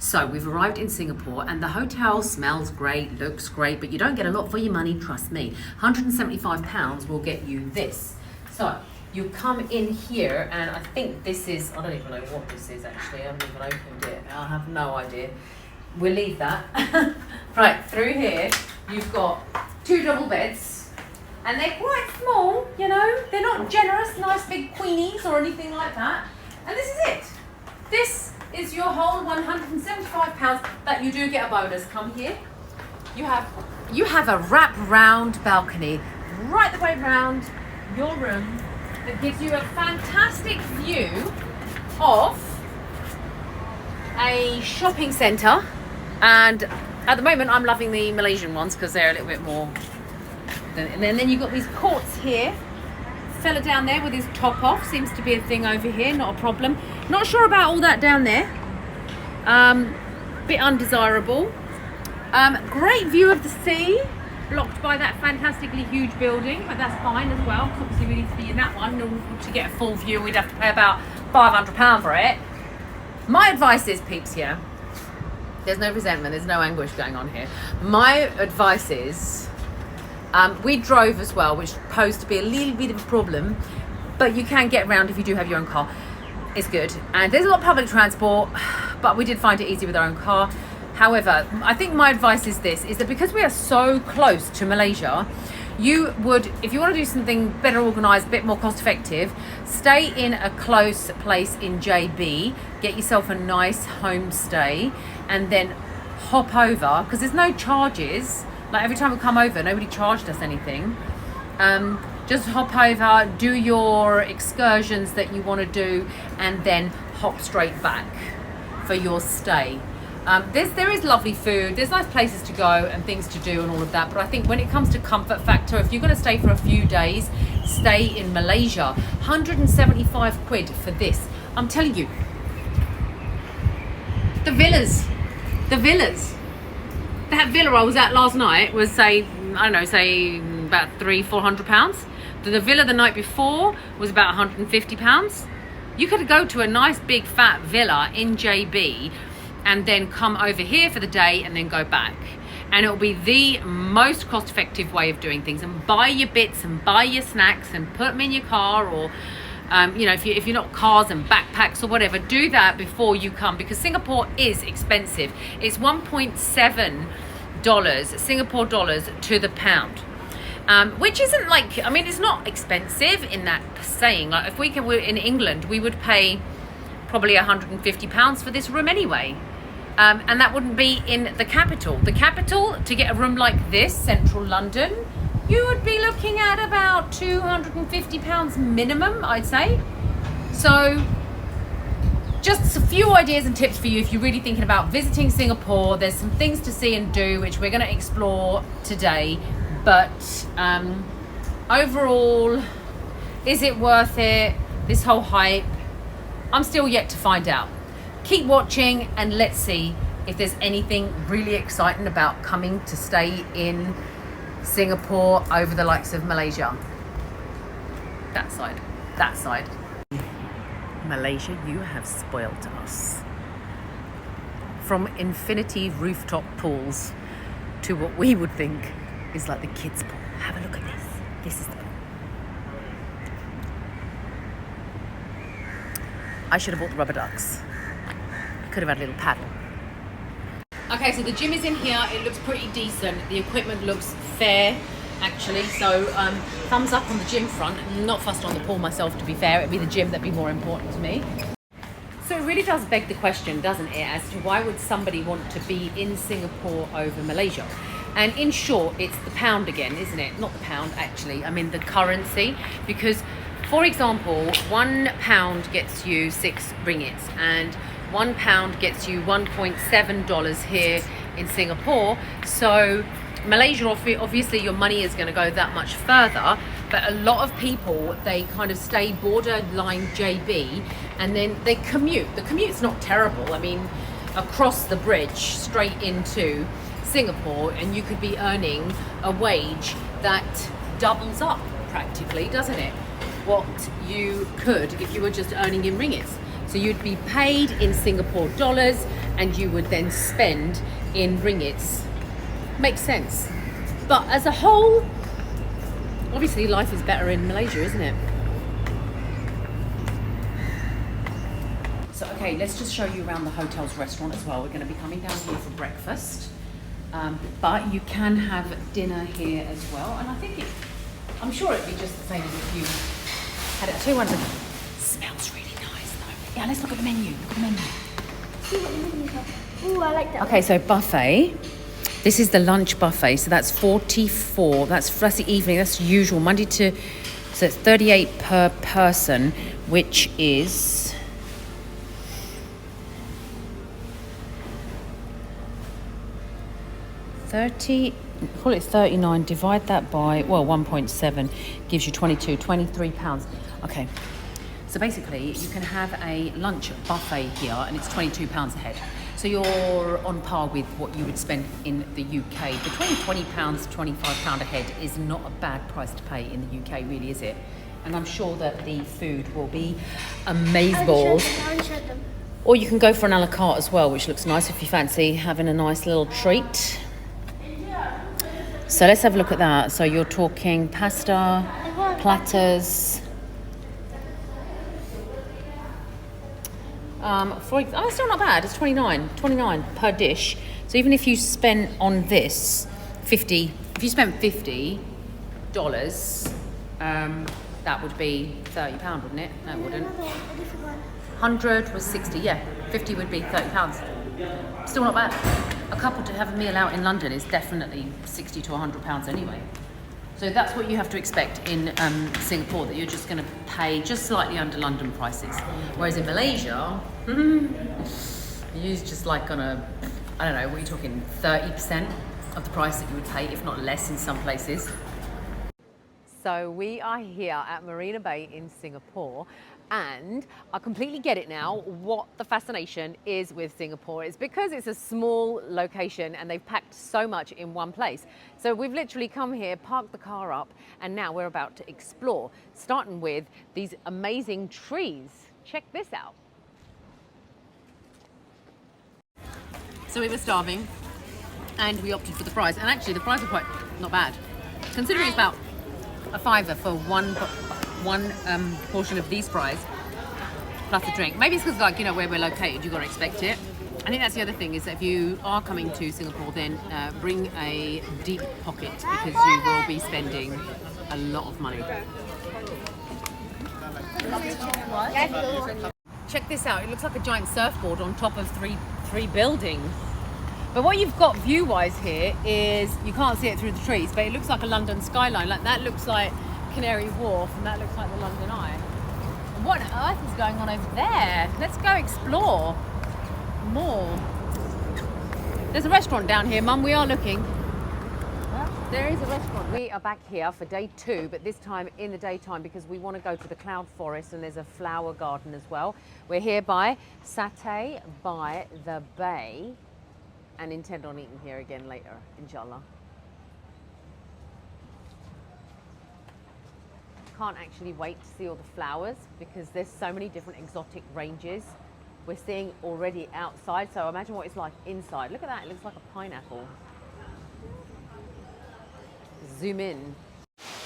So we've arrived in Singapore and the hotel smells great, looks great, but you don't get a lot for your money, trust me. £175 will get you this. So you come in here and I think this is, I don't even know what this is actually, I haven't even opened it, I have no idea. We'll leave that. Right, through here you've got 2 double beds and they're quite small, you know, they're not generous, nice big queenies or anything like that. And this is it. This is your whole £175 that you do get a bonus. Come here. You have a wrap round balcony right the way round your room that gives you a fantastic view of a shopping centre. And at the moment I'm loving the Malaysian ones because they're a little bit more. And then you've got these courts here. Fella down there with his top off, seems to be a thing over here, not a problem. Not sure about all that down there. Bit undesirable. Great view of the sea, blocked by that fantastically huge building, but that's fine as well. Obviously we need to be in that one to get a full view. We'd have to pay about £500 for it. My advice is, peeps, here, there's no resentment, there's no anguish going on here. My advice is, we drove as well, which posed to be a little bit of a problem, but you can get around if you do have your own car. It's good. And there's a lot of public transport, but we did find it easy with our own car. However, I think my advice is this, is that because we are so close to Malaysia, you would, if you want to do something better organised, a bit more cost effective, stay in a close place in JB, get yourself a nice homestay, and then hop over, because there's no charges. Like every time we come over, nobody charged us anything. Just hop over, do your excursions that you want to do, and then hop straight back for your stay. There is lovely food, there's nice places to go and things to do and all of that, but I think when it comes to comfort factor, if you're going to stay for a few days, stay in Malaysia. 175 quid for this. I'm telling you, the villas. That villa I was at last night was say about £300-400. The villa the night before was about £150. You could go to a nice big fat villa in JB and then come over here for the day and then go back. And it'll be the most cost effective way of doing things, and buy your bits and buy your snacks and put them in your car, or you know, if you're not cars and backpacks or whatever, do that before you come, because Singapore is expensive. It's $1.7 Singapore dollars to the pound, which isn't like, I mean, it's not expensive in that saying. Like if we're in England, we would pay probably £150 for this room anyway, and that wouldn't be in the capital. The capital, to get a room like this, central London, you would be looking at about £250 minimum, I'd say. So just a few ideas and tips for you if you're really thinking about visiting Singapore. There's some things to see and do which we're going to explore today, but overall, is it worth it, this whole hype? I'm still yet to find out. Keep watching and let's see if there's anything really exciting about coming to stay in Singapore over the likes of Malaysia. That side. Malaysia, you have spoilt us. From infinity rooftop pools to what we would think is like the kids' pool. Have a look at this. This is the pool. I should have bought the rubber ducks. Could have had a little paddle. Okay, so the gym is in here. It looks pretty decent. The equipment looks fair, actually. So thumbs up on the gym front. I'm not fussed on the pool myself, to be fair. It'd be the gym that'd be more important to me. So it really does beg the question, doesn't it, as to why would somebody want to be in Singapore over Malaysia? And in short, it's the pound again, isn't it? Not the pound, actually. I mean the currency. Because, for example, £1 gets you 6 ringgits, and £1 gets you $1.7 here in Singapore. So Malaysia, obviously your money is going to go that much further, but a lot of people, they kind of stay borderline JB and then they commute. The commute's not terrible. I mean, across the bridge straight into Singapore, and you could be earning a wage that doubles up practically, doesn't it, what you could if you were just earning in ringgits. So you'd be paid in Singapore dollars and you would then spend in ringgits. Makes sense. But as a whole, obviously life is better in Malaysia, isn't it? So, okay, let's just show you around the hotel's restaurant as well. We're going to be coming down here for breakfast. But you can have dinner here as well. And I'm sure it'd be just the same as if you had it 200. Smells really nice though. Yeah, let's look at the menu. Look at the menu. See what the menu has. Ooh, I like that. Okay, so buffet. This is the lunch buffet. So that's 44. That's the evening. That's usual. Monday to... So it's 38 per person, which is... 30, call it 39, divide that by, well, 1.7 gives you 23 pounds. Okay, so basically you can have a lunch buffet here and it's 22 pounds a head. So you're on par with what you would spend in the UK. Between 20 pounds, 25 pound a head is not a bad price to pay in the UK, really, is it? And I'm sure that the food will be amazeballs. Or you can go for an a la carte as well, which looks nice if you fancy having a nice little treat. So let's have a look at that. So you're talking pasta, platters. It's still not bad. It's 29 per dish. So even if you spent on this 50, if you spent $50, that would be £30, wouldn't it? No, it wouldn't. 100 was 60. Yeah, 50 would be £30. Still not bad. A couple to have a meal out in London is definitely 60 to £100 anyway. So that's what you have to expect in Singapore, that you're just going to pay just slightly under London prices. Whereas in Malaysia, you're just like on a, I don't know, what are you talking, 30% of the price that you would pay, if not less in some places. So we are here at Marina Bay in Singapore, and I completely get it now what the fascination is with Singapore. It's because it's a small location and they've packed so much in one place. So we've literally come here, parked the car up, and now we're about to explore, starting with these amazing trees. Check this out. So we were starving and we opted for the fries, and actually the fries are quite not bad. Considering it's about a £5 for one portion of these fries plus a drink. Maybe it's because, like, you know, where we're located, you've got to expect it. I think that's the other thing, is that if you are coming to Singapore, then bring a deep pocket, because you will be spending a lot of money. Check this out. It looks like a giant surfboard on top of three buildings. But what you've got view-wise here is, you can't see it through the trees, but it looks like a London skyline. Like, that looks like Canary Wharf, and that looks like the London Eye. And what on earth is going on over there? Let's go explore more. There's a restaurant down here, Mum. We are looking. There is a restaurant. We are back here for day 2, but this time in the daytime, because we want to go to the cloud forest, and there's a flower garden as well. We're here by Satay by the Bay, and intend on eating here again later, inshallah. Can't actually wait to see all the flowers, because there's so many different exotic ranges we're seeing already outside. So imagine what it's like inside. Look at that, it looks like a pineapple. Zoom in.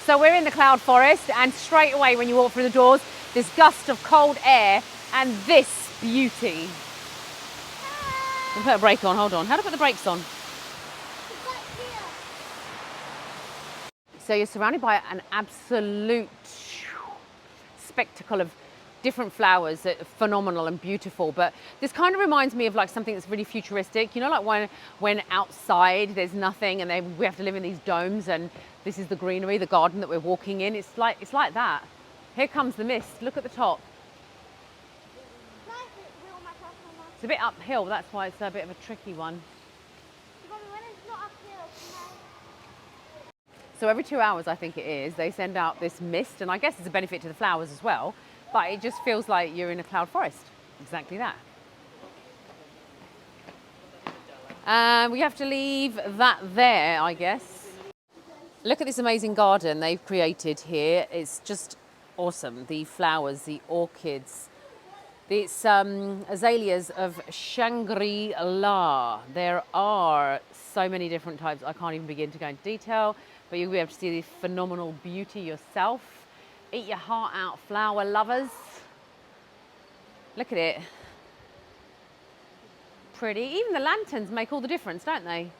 So we're in the cloud forest, and straight away when you walk through the doors, this gust of cold air and this beauty. I'll put a brake on, hold on. How do I put the brakes on? So you're surrounded by an absolute spectacle of different flowers that are phenomenal and beautiful. But this kind of reminds me of like something that's really futuristic. You know, like when outside there's nothing and we have to live in these domes, and this is the greenery, the garden that we're walking in. It's like that. Here comes the mist. Look at the top. It's a bit uphill, that's why it's a bit of a tricky one. So every 2 hours, I think it is, they send out this mist, and I guess it's a benefit to the flowers as well, but it just feels like you're in a cloud forest. Exactly that. We have to leave that there, I guess. Look at this amazing garden they've created here. It's just awesome. The flowers, the orchids, It's azaleas of Shangri-La. There are so many different types. I can't even begin to go into detail, but you'll be able to see the phenomenal beauty yourself. Eat your heart out, flower lovers. Look at it. Pretty. Even the lanterns make all the difference, don't they?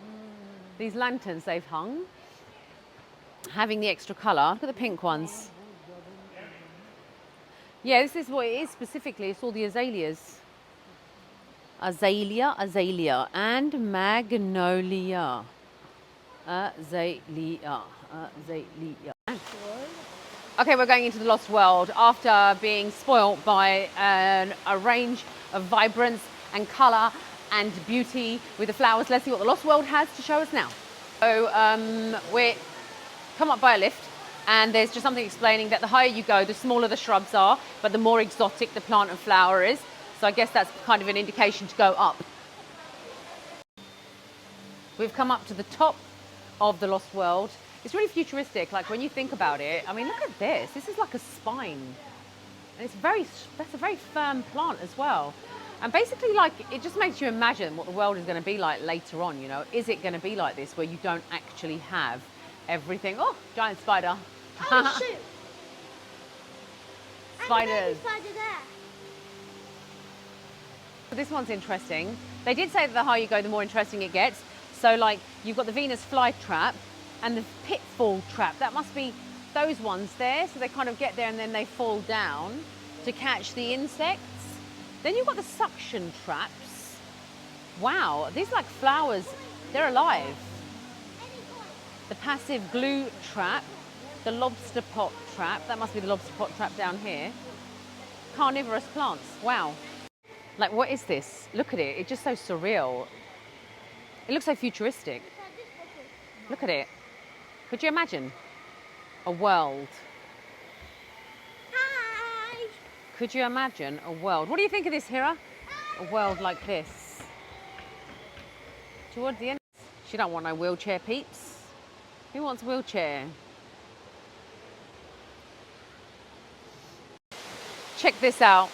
These lanterns they've hung. Having the extra colour. Look at the pink ones. Yeah, this is what it is specifically. It's all the azaleas. Azalea, azalea, and magnolia. Azalea, azalea. Okay, we're going into the Lost World after being spoilt by a range of vibrance and colour and beauty with the flowers. Let's see what the Lost World has to show us now. So we come up by a lift, and there's just something explaining that the higher you go, the smaller the shrubs are, but the more exotic the plant and flower is. So I guess that's kind of an indication to go up. We've come up to the top of the Lost World. It's really futuristic, like when you think about it. I mean, look at this. This is like a spine. And that's a very firm plant as well. And basically, like, it just makes you imagine what the world is going to be like later on, you know. Is it going to be like this, where you don't actually have everything? Oh, giant spider. Oh, shoot. Spiders. And the spider there. This one's interesting. They did say that the higher you go, the more interesting it gets. So, like, you've got the Venus flytrap and the pitfall trap. That must be those ones there. So they kind of get there and then they fall down to catch the insects. Then you've got the suction traps. Wow, these like flowers, they're alive. The passive glue trap, the lobster pot trap. That must be the lobster pot trap down here. Carnivorous plants, wow. Like, what is this? Look at it, it's just so surreal. It looks so futuristic. Look at it. Could you imagine a world? Hi. Could you imagine a world? What do you think of this, Hira? A world like this. Towards the end. She don't want no wheelchair, peeps. Who wants a wheelchair? Check this out.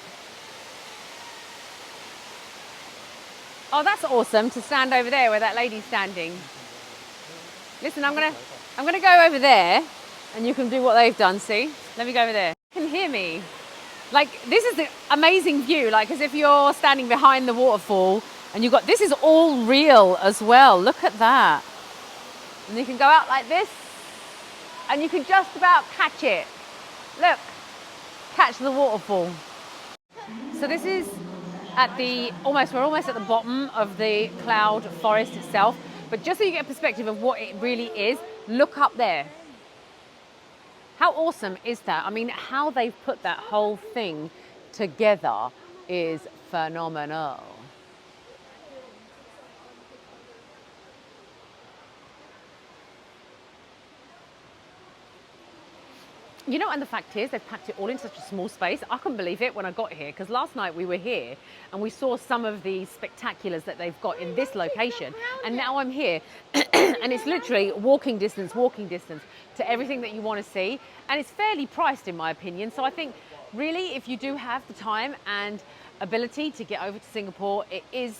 Oh, that's awesome to stand over there where that lady's standing. Listen, I'm gonna go over there and you can do what they've done, see? Let me go over there. You can hear me. Like, this is the amazing view, like as if you're standing behind the waterfall and you've got, this is all real as well. Look at that. And you can go out like this and you can just about catch it. Look, catch the waterfall. So this is at the, we're almost at the bottom of the cloud forest itself. But just so you get a perspective of what it really is, look up there. How awesome is that? I mean, how they've put that whole thing together is phenomenal. You know, and the fact is, they've packed it all in such a small space. I couldn't believe it when I got here, because last night we were here and we saw some of the spectaculars that they've got in this location. And now I'm here and it's literally walking distance to everything that you want to see. And it's fairly priced, in my opinion. So I think really, if you do have the time and ability to get over to Singapore, it is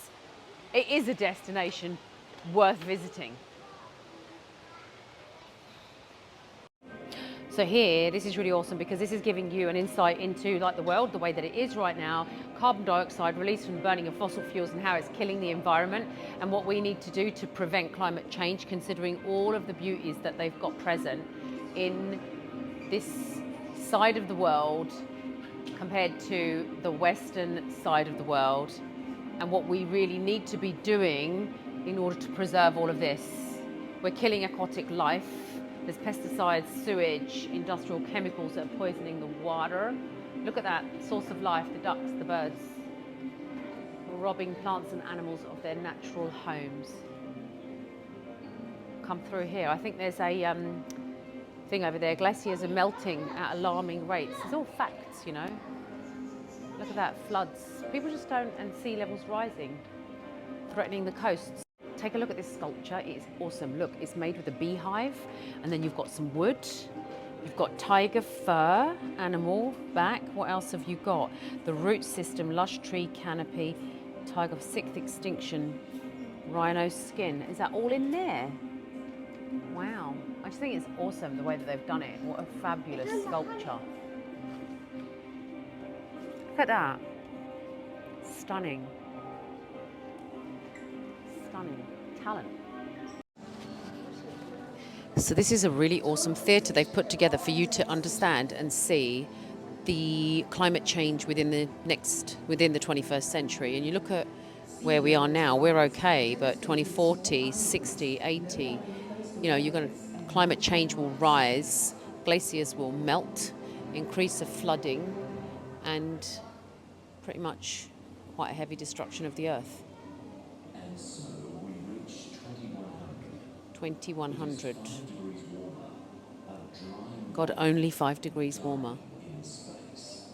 a destination worth visiting. So here, this is really awesome because this is giving you an insight into like the world, the way that it is right now, carbon dioxide released from the burning of fossil fuels and how it's killing the environment, and what we need to do to prevent climate change, considering all of the beauties that they've got present in this side of the world compared to the western side of the world, and what we really need to be doing in order to preserve all of this. We're killing aquatic life. There's pesticides, sewage, industrial chemicals that are poisoning the water. Look at that source of life, the ducks, the birds. We're robbing plants and animals of their natural homes. Come through here. I think there's a thing over there. Glaciers are melting at alarming rates. It's all facts, you know. Look at that, floods. People just don't, and sea levels rising, threatening the coasts. Take a look at this sculpture. It's awesome. Look, it's made with a beehive, and then you've got some wood, You've got tiger fur animal back. What else have you got? The root system, lush tree canopy, tiger sixth extinction, rhino skin. Is that all in there? Wow. I just think it's awesome the way that they've done it. What a fabulous sculpture. Look at that. Stunning. Stunning. Talent. So this is a really awesome theatre they've put together for you to understand and see the climate change within the 21st century. And you look at where we are now, we're okay, but 2040, 60, 80, climate change will rise, glaciers will melt, increase of flooding, and pretty much quite a heavy destruction of the earth. And so we reach 2100. 5 degrees warmer, a dry God, only 5 degrees warmer. in space.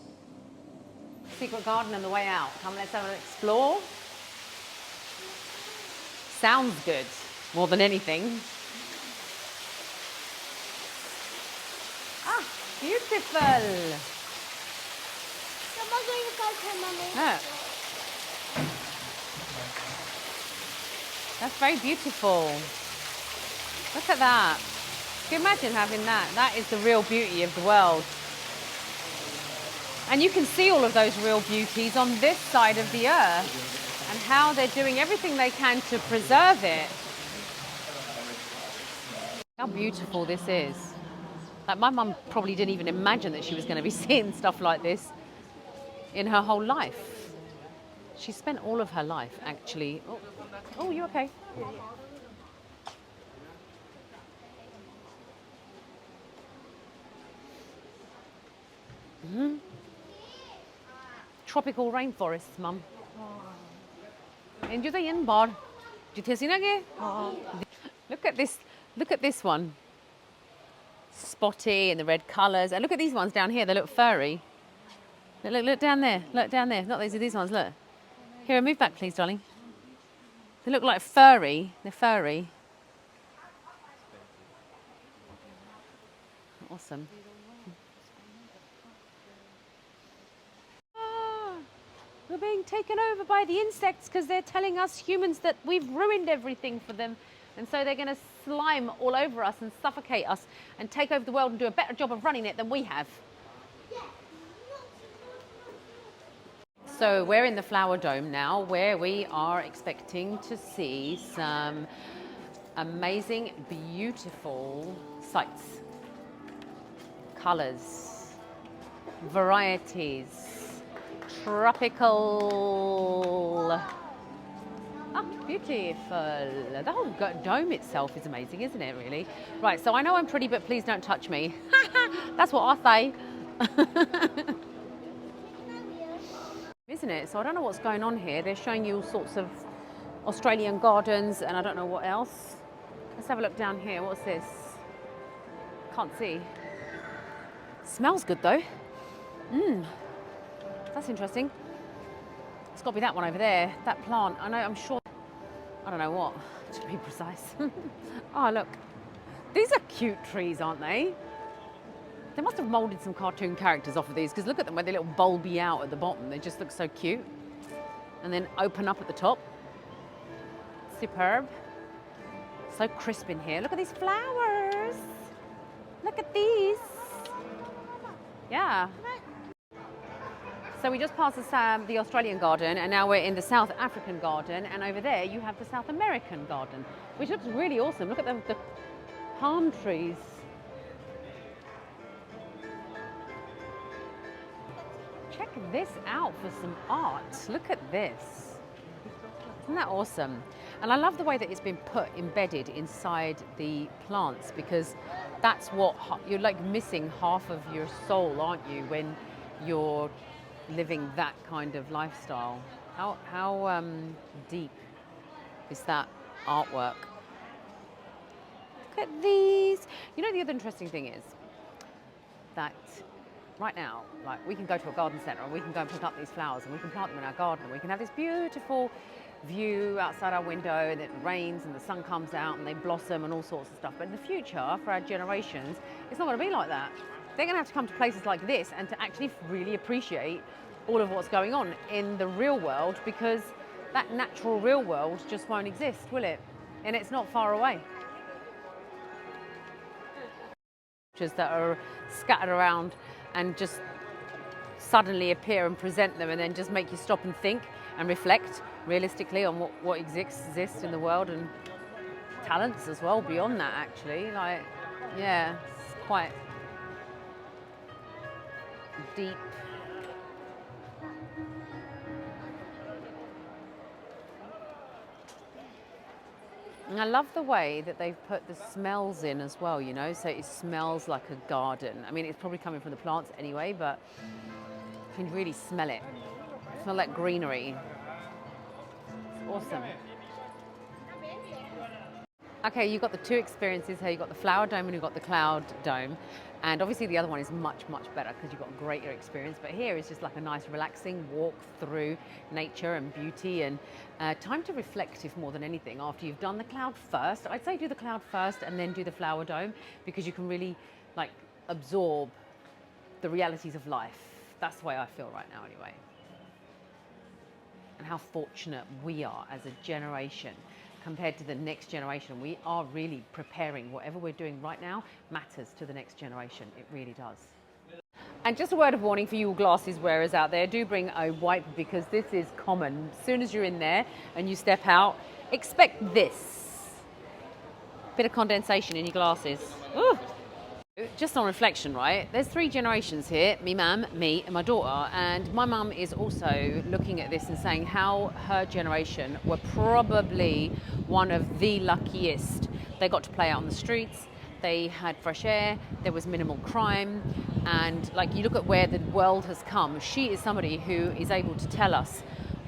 Secret garden on the way out. Come, let's have an explore. Sounds good, more than anything. Ah, beautiful. Someone's going to go to Mummy. Look. That's very beautiful. Look at that. Can you imagine having that? That is the real beauty of the world. And you can see all of those real beauties on this side of the earth and how they're doing everything they can to preserve it. How beautiful this is. Like, my mum probably didn't even imagine that she was going to be seeing stuff like this in her whole life. She spent all of her life actually. Oh, you okay? Mm-hmm. Tropical rainforests, Mum. Enjoy the in bar. Look at this. Look at this one. Spotty and the red colours. And look at these ones down here. They look furry. Look down there. Look down there. Not these ones. Look. Here, move back, please, darling. They look like furry. They're furry. Awesome. We're being taken over by the insects because they're telling us humans that we've ruined everything for them. And so they're going to slime all over us and suffocate us and take over the world and do a better job of running it than we have. So we're in the Flower Dome now, where we are expecting to see some amazing, beautiful sights, colours, varieties, tropical. Oh, beautiful. The whole dome itself is amazing, isn't it, really? Right, so I know I'm pretty, but please don't touch me. That's what I say. Isn't it? So I don't know what's going on here. They're showing you all sorts of Australian gardens and I don't know what else. Let's have a look down here. What's this? Can't see. Smells good though. That's interesting. It's got to be that one over there, that plant. I know, I'm sure. I don't know what, to be precise. Oh, look. These are cute trees, aren't they? They must have moulded some cartoon characters off of these, because look at them where they little bulby out at the bottom. They just look so cute. And then open up at the top. Superb. So crisp in here. Look at these flowers. Look at these. Yeah. So we just passed the Australian garden and now we're in the South African garden, and over there you have the South American garden, which looks really awesome. Look at the palm trees. Check this out for some art. Look at this. Isn't that awesome? And I love the way that it's been embedded inside the plants, because that's what you're like missing half of your soul, aren't you, when you're living that kind of lifestyle. How deep is that artwork? Look at these. You know, the other interesting thing is that right now, like we can go to a garden centre and we can go and pick up these flowers and we can plant them in our garden and we can have this beautiful view outside our window and it rains and the sun comes out and they blossom and all sorts of stuff. But in the future, for our generations, it's not going to be like that. They're going to have to come to places like this and to actually really appreciate all of what's going on in the real world, because that natural real world just won't exist, will it? And it's not far away. That are scattered around and just suddenly appear and present them and then just make you stop and think and reflect realistically on what exists in the world, and talents as well beyond that, actually. Like, yeah, it's quite deep. And I love the way that they've put the smells in as well, you know, so it smells like a garden. I mean, it's probably coming from the plants anyway, but you can really smell it. Smell that greenery. It's awesome. Okay, you've got the two experiences here. You've got the flower dome and you've got the cloud dome. And obviously the other one is much, much better because you've got a greater experience. But here is just like a nice relaxing walk through nature and beauty, and time to reflect, if more than anything, after you've done the cloud first. I'd say do the cloud first and then do the flower dome, because you can really like absorb the realities of life. That's the way I feel right now anyway. And how fortunate we are as a generation compared to the next generation. We are really preparing. Whatever we're doing right now matters to the next generation. It really does. And just a word of warning for you glasses wearers out there, do bring a wipe, because this is common. As soon as you're in there and you step out, expect this. Bit of condensation in your glasses. Ooh. Just on reflection, right? There's three generations here, me mum, me and my daughter. And my mum is also looking at this and saying how her generation were probably one of the luckiest. They got to play out on the streets, they had fresh air, there was minimal crime. And like, you look at where the world has come, she is somebody who is able to tell us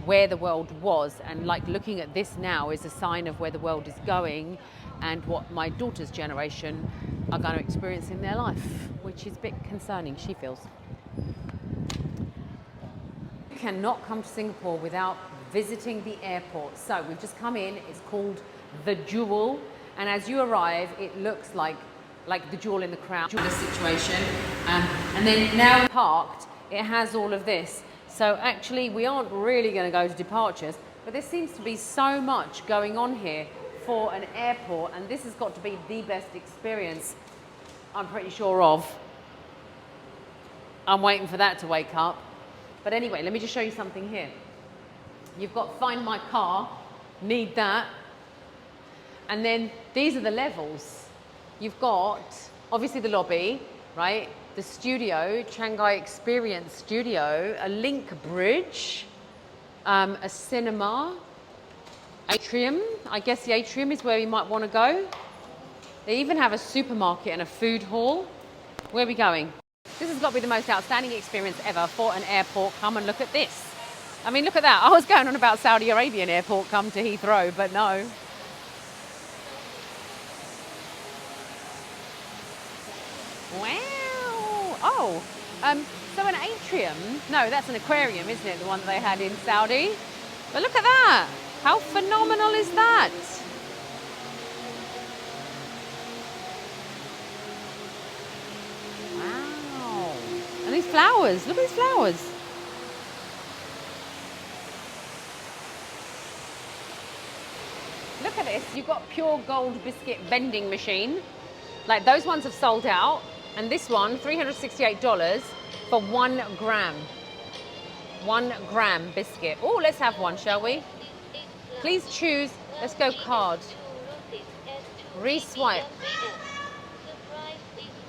where the world was. And like, looking at this now is a sign of where the world is going and what my daughter's generation are going to experience in their life, which is a bit concerning, she feels. You cannot come to Singapore without visiting the airport. So we've just come in, it's called The Jewel, and as you arrive, it looks like the jewel in the crown situation. And then now parked, it has all of this. So actually, we aren't really going to go to departures, but there seems to be so much going on here for an airport, and this has got to be the best experience I'm pretty sure of. I'm waiting for that to wake up. But anyway, let me just show you something here. You've got Find My Car, need that. And then these are the levels. You've got obviously the lobby, right? The studio, Changi Experience Studio, a link bridge, a cinema, atrium. I guess the atrium is where we might want to go. They even have a supermarket and a food hall. Where are we going? This has got to be the most outstanding experience ever for an airport. Come and look at this. I mean, look at that. I was going on about Saudi Arabian airport, come to Heathrow, but no. Wow. Oh, so an atrium. No, that's an aquarium, isn't it? The one that they had in Saudi. But look at that. How phenomenal is that? Wow. And these flowers, look at these flowers. Look at this, you've got pure gold biscuit vending machine. Like, those ones have sold out. And this one, $368 for 1 gram. 1 gram biscuit. Oh, let's have one, shall we? Please choose, let's go card. Re-swipe.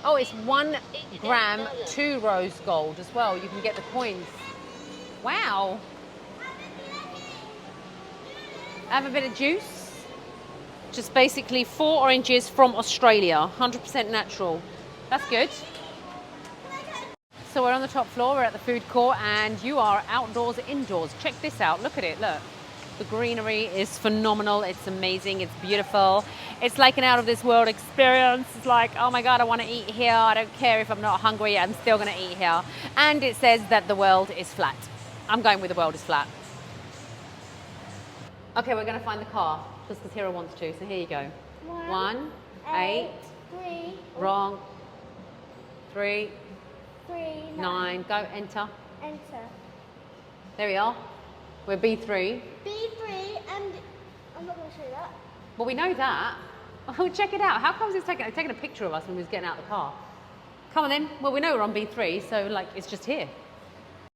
Oh, it's 1 gram, 2 rose gold as well. You can get the coins. Wow. Have a bit of juice. Just basically 4 oranges from Australia, 100% natural. That's good. So we're on the top floor, we're at the food court, and you are outdoors, indoors. Check this out, look at it, look. The greenery is phenomenal. It's amazing. It's beautiful. It's like an out of this world experience. It's like, oh my God, I want to eat here. I don't care if I'm not hungry. I'm still going to eat here. And it says that the world is flat. I'm going with the world is flat. Okay, we're going to find the car just because Hira wants to. So here you go. 1, 8, 3, wrong, 3, 3, 9. Go, enter. Enter. There we are. We're B3. B3, and I'm not going to show you that. Well, we know that. Oh, check it out. How come it's taking a picture of us when we was getting out of the car? Come on then. Well, we know we're on B3, so like it's just here.